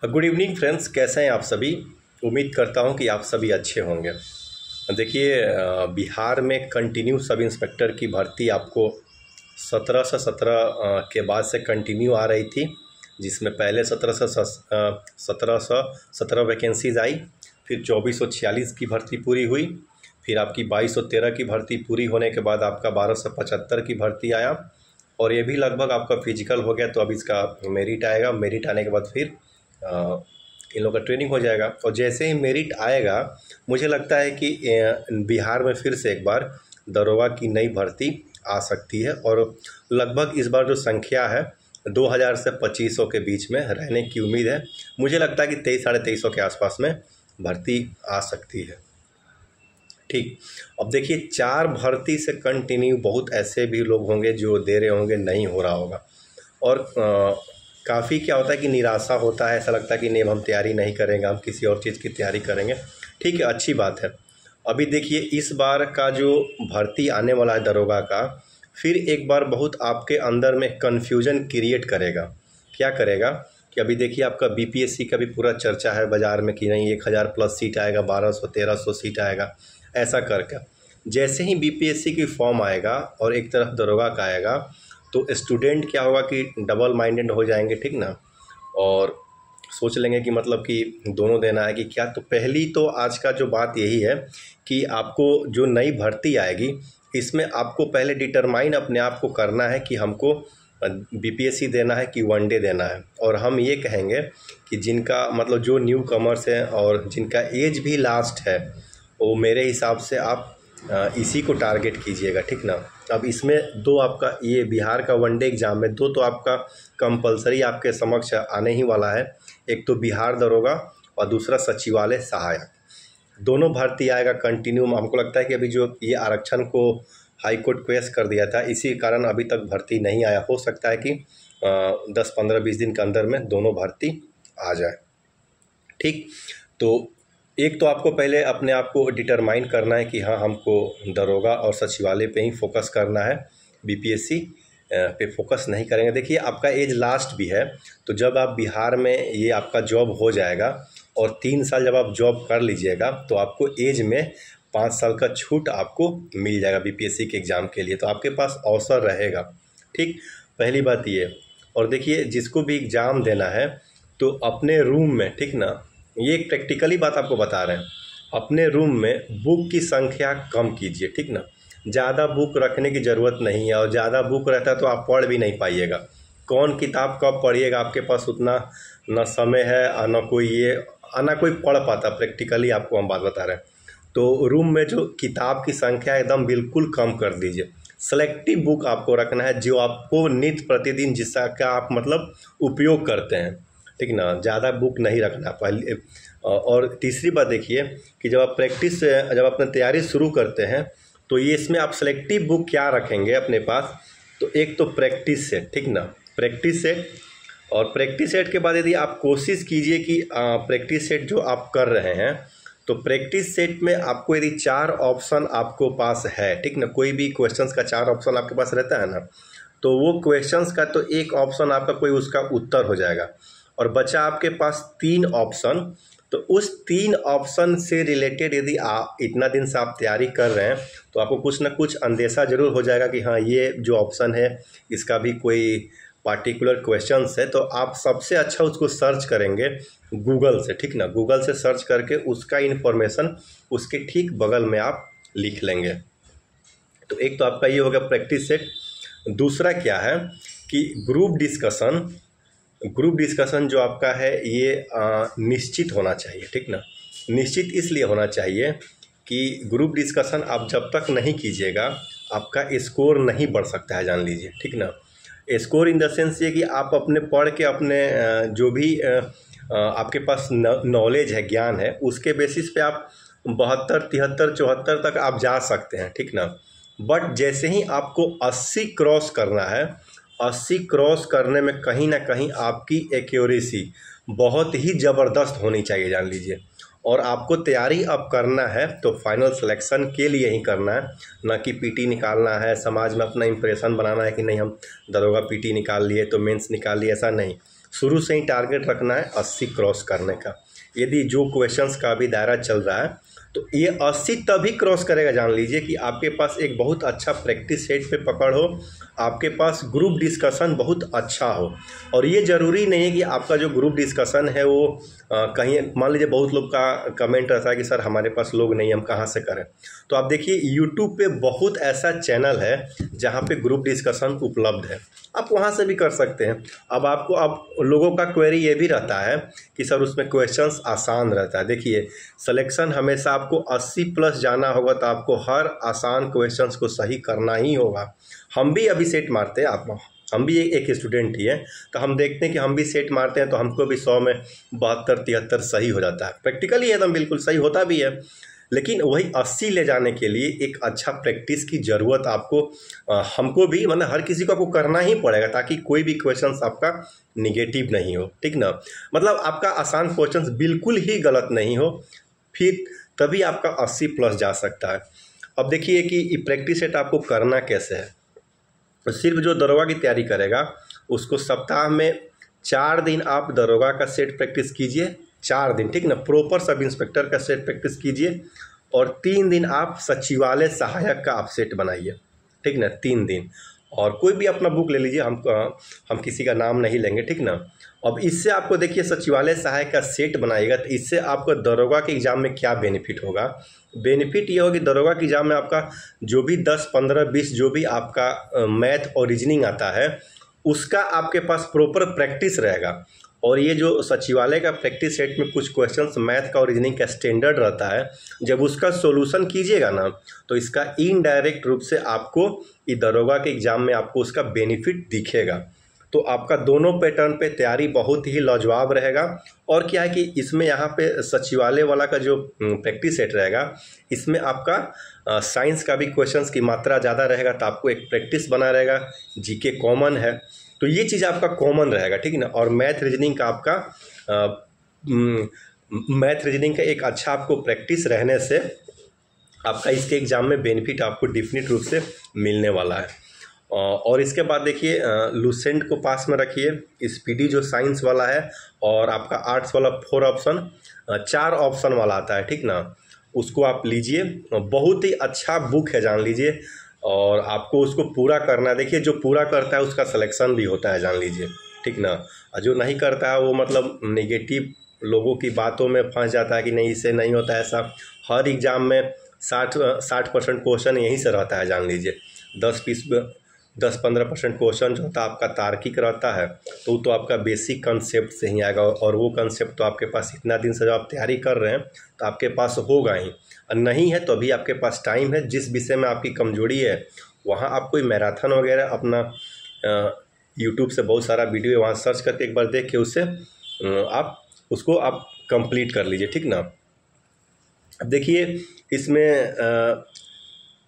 Good evening friends, कैसे हैं आप सभी। उम्मीद करता हूं कि आप सभी अच्छे होंगे। देखिए, बिहार में कंटिन्यू सब इंस्पेक्टर की भर्ती आपको 1717 के बाद से कंटिन्यू आ रही थी, जिसमें पहले 1717 वैकेंसीज आई, फिर 2446 की भर्ती पूरी हुई, फिर आपकी 2213 की भर्ती पूरी होने के बाद आपका 1275 की भर्ती आया, और ये भी लगभग आपका फिजिकल हो गया। तो अब इसका मेरिट आएगा। मेरिट आने के बाद फिर इन लोगों का ट्रेनिंग हो जाएगा, और जैसे ही मेरिट आएगा मुझे लगता है कि बिहार में फिर से एक बार दरोगा की नई भर्ती आ सकती है, और लगभग इस बार जो संख्या है 2000 से 2500 के बीच में रहने की उम्मीद है। मुझे लगता है कि 2300-2350 के आसपास में भर्ती आ सकती है। ठीक, अब देखिए, 4 भर्ती से कंटिन्यू बहुत ऐसे भी लोग होंगे जो दे रहे होंगे, नहीं हो रहा होगा, और काफ़ी क्या होता है कि निराशा होता है, ऐसा लगता है कि नहीं, हम तैयारी नहीं करेंगे, हम किसी और चीज़ की तैयारी करेंगे। ठीक है, अच्छी बात है। अभी देखिए, इस बार का जो भर्ती आने वाला है दरोगा का, फिर एक बार बहुत आपके अंदर में कन्फ्यूजन क्रिएट करेगा। क्या करेगा कि अभी देखिए, आपका बीपीएससी का भी पूरा चर्चा है बाज़ार में कि नहीं 1000 प्लस सीट आएगा, 1200-1300 सीट आएगा, ऐसा करके। जैसे ही बीपीएससी की फॉर्म आएगा और एक तरफ दरोगा का आएगा, तो स्टूडेंट क्या होगा कि डबल माइंडेड हो जाएंगे, ठीक ना, और सोच लेंगे कि मतलब कि दोनों देना है कि क्या। तो पहली तो आज का जो बात यही है कि आपको जो नई भर्ती आएगी, इसमें आपको पहले डिटरमाइन अपने आप को करना है कि हमको बीपीएससी देना है कि वनडे देना है। और हम ये कहेंगे कि जिनका मतलब जो न्यू कमर्स हैं और जिनका एज भी लास्ट है, वो मेरे हिसाब से आप इसी को टारगेट कीजिएगा, ठीक ना। अब इसमें दो आपका ये बिहार का वनडे एग्ज़ाम में दो तो आपका कंपलसरी आपके समक्ष आने ही वाला है। एक तो बिहार दरोगा और दूसरा सचिवालय सहायक, दोनों भर्ती आएगा कंटिन्यू। हमको लगता है कि अभी जो ये आरक्षण को हाई कोर्ट पेश कर दिया था, इसी कारण अभी तक भर्ती नहीं आया। हो सकता है कि 10-15-20 दिन के अंदर में दोनों भर्ती आ जाए। ठीक, तो एक तो आपको पहले अपने आप को डिटरमाइन करना है कि हाँ, हमको दरोगा और सचिवालय पे ही फोकस करना है, बीपीएससी पे फोकस नहीं करेंगे। देखिए, आपका एज लास्ट भी है, तो जब आप बिहार में ये आपका जॉब हो जाएगा और 3 साल जब आप जॉब कर लीजिएगा, तो आपको एज में 5 साल का छूट आपको मिल जाएगा बीपीएससी के एग्ज़ाम के लिए, तो आपके पास अवसर रहेगा। ठीक, पहली बात ये। और देखिए, जिसको भी एग्ज़ाम देना है तो अपने रूम में, ठीक ना, ये एक प्रैक्टिकली बात आपको बता रहे हैं, अपने रूम में बुक की संख्या कम कीजिए, ठीक ना। ज़्यादा बुक रखने की ज़रूरत नहीं है, और ज़्यादा बुक रहता है तो आप पढ़ भी नहीं पाइएगा। कौन किताब कब पढ़िएगा, आपके पास उतना ना समय है और ना कोई ना कोई पढ़ पाता। प्रैक्टिकली आपको हम बात बता रहे हैं। तो रूम में जो किताब की संख्या एकदम बिल्कुल कम कर दीजिए। सेलेक्टिव बुक आपको रखना है जो आपको नित्य प्रतिदिन जिसका आप मतलब उपयोग करते हैं, ठीक ना। ज़्यादा बुक नहीं रखना पहले। और तीसरी बात देखिए कि जब अपने तैयारी शुरू करते हैं, तो ये इसमें आप सेलेक्टिव बुक क्या रखेंगे अपने पास। तो एक तो प्रैक्टिस सेट, ठीक ना, प्रैक्टिस सेट। और प्रैक्टिस सेट के बाद यदि आप कोशिश कीजिए कि प्रैक्टिस सेट जो आप कर रहे हैं, तो प्रैक्टिस सेट में आपको यदि 4 ऑप्शन आपको पास है, ठीक ना, कोई भी क्वेश्चंस का 4 ऑप्शन आपके पास रहता है ना, तो वो क्वेश्चंस का तो एक ऑप्शन आपका कोई उसका उत्तर हो जाएगा, और बचा आपके पास 3 ऑप्शन। तो उस 3 ऑप्शन से रिलेटेड यदि आप इतना दिन से आप तैयारी कर रहे हैं, तो आपको कुछ ना कुछ अंदेशा ज़रूर हो जाएगा कि हाँ, ये जो ऑप्शन है इसका भी कोई पार्टिकुलर क्वेश्चंस है। तो आप सबसे अच्छा उसको सर्च करेंगे गूगल से, ठीक ना। गूगल से सर्च करके उसका इन्फॉर्मेशन उसके ठीक बगल में आप लिख लेंगे। तो एक तो आपका ये हो गया प्रैक्टिस सेट। दूसरा क्या है कि ग्रुप डिस्कशन जो आपका है ये निश्चित होना चाहिए, ठीक ना। निश्चित इसलिए होना चाहिए कि ग्रुप डिस्कशन आप जब तक नहीं कीजिएगा, आपका स्कोर नहीं बढ़ सकता है, जान लीजिए, ठीक ना। स्कोर इन द सेंस ये कि आप अपने पढ़ के अपने जो भी आपके पास नॉलेज है, ज्ञान है, उसके बेसिस पे आप 72, 73, 74 तक आप जा सकते हैं, ठीक ना। बट जैसे ही आपको 80 क्रॉस करना है, 80 क्रॉस करने में कहीं ना कहीं आपकी एक्यूरेसी बहुत ही ज़बरदस्त होनी चाहिए, जान लीजिए। और आपको तैयारी अब करना है तो फाइनल सिलेक्शन के लिए ही करना है, ना कि पीटी निकालना है, समाज में अपना इंप्रेशन बनाना है कि नहीं हम दरोगा पीटी निकाल लिए तो मेंस निकाल लिए, ऐसा नहीं। शुरू से ही टारगेट रखना है 80 क्रॉस करने का। यदि जो क्वेश्चंस का अभी दायरा चल रहा है तो ये 80 तभी क्रॉस करेगा, जान लीजिए कि आपके पास एक बहुत अच्छा प्रैक्टिस सेट पे पकड़ हो, आपके पास ग्रुप डिस्कशन बहुत अच्छा हो। और ये ज़रूरी नहीं है कि आपका जो ग्रुप डिस्कशन है वो कहीं, मान लीजिए बहुत लोग का कमेंट रहता है कि सर हमारे पास लोग नहीं, हम कहाँ से करें। तो आप देखिए यूट्यूब पे बहुत ऐसा चैनल है जहाँ पे ग्रुप डिस्कशन उपलब्ध है, आप वहाँ से भी कर सकते हैं। अब आपको, अब लोगों का क्वेरी ये भी रहता है कि सर उसमें क्वेश्चंस आसान रहता है। देखिए सिलेक्शन हमेशा आपको 80 प्लस जाना होगा तो आपको हर आसान क्वेश्चंस को सही करना ही होगा। हम भी अभी सेट मारते हैं, आप, हम भी एक स्टूडेंट ही हैं, तो हम देखते हैं कि हम भी सेट मारते हैं तो हमको भी 100 में 72-73 सही हो जाता है। प्रैक्टिकली एकदम बिल्कुल सही होता भी है, लेकिन वही 80 ले जाने के लिए एक अच्छा प्रैक्टिस की ज़रूरत आपको, हमको भी, मतलब हर किसी को आपको करना ही पड़ेगा ताकि कोई भी क्वेश्चंस आपका निगेटिव नहीं हो, ठीक ना। मतलब आपका आसान क्वेश्चंस बिल्कुल ही गलत नहीं हो, फिर तभी आपका 80 प्लस जा सकता है। अब देखिए कि ये प्रैक्टिस सेट आपको करना कैसे है। तो सिर्फ जो दरोगा की तैयारी करेगा उसको सप्ताह में 4 दिन आप दरोगा का सेट प्रैक्टिस कीजिए, 4 दिन, ठीक ना। प्रॉपर सब इंस्पेक्टर का सेट प्रैक्टिस कीजिए और 3 दिन आप सचिवालय सहायक का आप सेट बनाइए, ठीक ना, 3 दिन। और कोई भी अपना बुक ले लीजिए, हम किसी का नाम नहीं लेंगे, ठीक ना। अब इससे आपको देखिए सचिवालय सहायक का सेट बनाइएगा तो इससे आपको दरोगा के एग्ज़ाम में क्या बेनिफिट होगा। बेनिफिट ये होगा कि दरोगा के एग्ज़ाम में आपका जो भी 10, 15, 20 जो भी आपका मैथ और रीजनिंग आता है उसका आपके पास प्रॉपर प्रैक्टिस रहेगा। और ये जो सचिवालय का प्रैक्टिस सेट में कुछ क्वेश्चंस मैथ का और रीजनिंग का स्टैंडर्ड रहता है, जब उसका सॉल्यूशन कीजिएगा ना तो इसका इनडायरेक्ट रूप से आपको ये दरोगा के एग्ज़ाम में आपको उसका बेनिफिट दिखेगा। तो आपका दोनों पैटर्न पे तैयारी बहुत ही लाजवाब रहेगा। और क्या है कि इसमें यहाँ पे सचिवालय वाला का जो प्रैक्टिस सेट रहेगा इसमें आपका साइंस का भी क्वेश्चंस की मात्रा ज़्यादा रहेगा, तो आपको एक प्रैक्टिस बना रहेगा। जीके कॉमन है तो ये चीज़ आपका कॉमन रहेगा, ठीक है ना। और मैथ रीजनिंग का आपका मैथ रीजनिंग का एक अच्छा आपको प्रैक्टिस रहने से आपका इसके एग्ज़ाम में बेनिफिट आपको डिफिनिट रूप से मिलने वाला है। और इसके बाद देखिए लूसेंट को पास में रखिए, स्पीडी जो साइंस वाला है और आपका आर्ट्स वाला 4 ऑप्शन 4 ऑप्शन वाला आता है, ठीक ना, उसको आप लीजिए। बहुत ही अच्छा बुक है, जान लीजिए, और आपको उसको पूरा करना है। देखिए जो पूरा करता है उसका सिलेक्शन भी होता है, जान लीजिए, ठीक ना। और जो नहीं करता है वो मतलब नेगेटिव लोगों की बातों में फंस जाता है कि नहीं इससे नहीं होता ऐसा। हर एग्ज़ाम में 60% क्वेश्चन यहीं से रहता है, जान लीजिए। 10-15% क्वेश्चन जो होता है आपका तार्किक रहता है, तो आपका बेसिक कंसेप्ट से ही आएगा। और वो कंसेप्ट तो आपके पास इतना दिन से जब आप तैयारी कर रहे हैं तो आपके पास होगा ही, और नहीं है तो अभी आपके पास टाइम है। जिस विषय में आपकी कमजोरी है वहाँ आप कोई मैराथन वगैरह अपना यूट्यूब से बहुत सारा वीडियो वहाँ सर्च करके एक बार देख के उससे आप उसको आप कंप्लीट कर लीजिए, ठीक ना। अब देखिए इसमें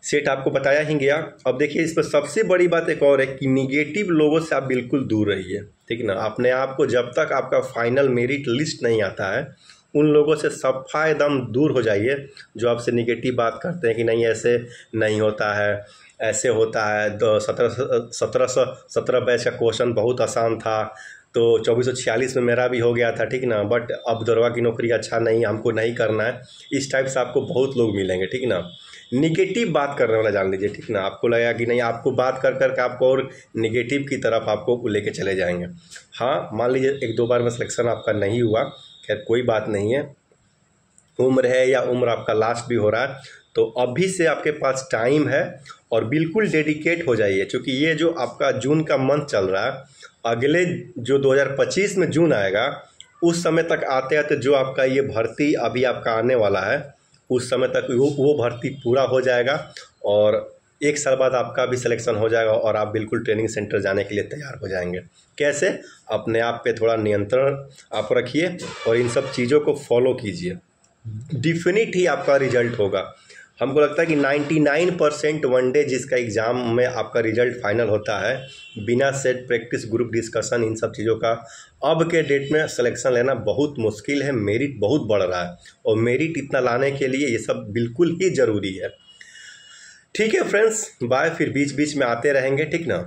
सेट आपको बताया ही गया। अब देखिए इस पर सबसे बड़ी बात एक और है कि निगेटिव लोगों से आप बिल्कुल दूर रहिए, ठीक ना। अपने आप को जब तक आपका फाइनल मेरिट लिस्ट नहीं आता है उन लोगों से सफ़ा एकदम दूर हो जाइए जो आपसे निगेटिव बात करते हैं कि नहीं ऐसे नहीं होता है, ऐसे होता है। 1717 बैच का क्वेश्चन बहुत आसान था तो 2446 में मेरा भी हो गया था, ठीक ना, बट अब दरोगा की नौकरी अच्छा नहीं, हमको नहीं करना है। इस टाइप से आपको बहुत लोग मिलेंगे, ठीक ना। निगेटिव बात करने वाला, जान लीजिए, ठीक ना। आपको लगेगा कि नहीं, आपको बात कर कर के आपको और निगेटिव की तरफ आपको लेके चले जाएंगे। हाँ, मान लीजिए 1-2 बार में सिलेक्शन आपका नहीं हुआ, खैर कोई बात नहीं है, उम्र है या उम्र आपका लास्ट भी हो रहा है, तो अभी से आपके पास टाइम है और बिल्कुल डेडिकेट हो जाइए। क्योंकि ये जो आपका जून का मंथ चल रहा है, अगले जो 2025 में जून आएगा उस समय तक आते आते जो आपका ये भर्ती अभी आपका आने वाला है उस समय तक वो भर्ती पूरा हो जाएगा और 1 साल बाद आपका भी सिलेक्शन हो जाएगा और आप बिल्कुल ट्रेनिंग सेंटर जाने के लिए तैयार हो जाएंगे। कैसे? अपने आप पे थोड़ा नियंत्रण आप रखिए और इन सब चीज़ों को फॉलो कीजिए, डिफिनिट ही आपका रिजल्ट होगा। हमको लगता है कि 99% वनडे जिसका एग्ज़ाम में आपका रिजल्ट फाइनल होता है बिना set practice group discussion in सब चीज़ों का, अब के डेट में सिलेक्शन लेना बहुत मुश्किल है। मेरिट बहुत बढ़ रहा है और मेरिट इतना लाने के लिए ये सब बिल्कुल ही ज़रूरी है। ठीक है फ्रेंड्स, बाय, फिर बीच बीच में आते रहेंगे, ठीक ना।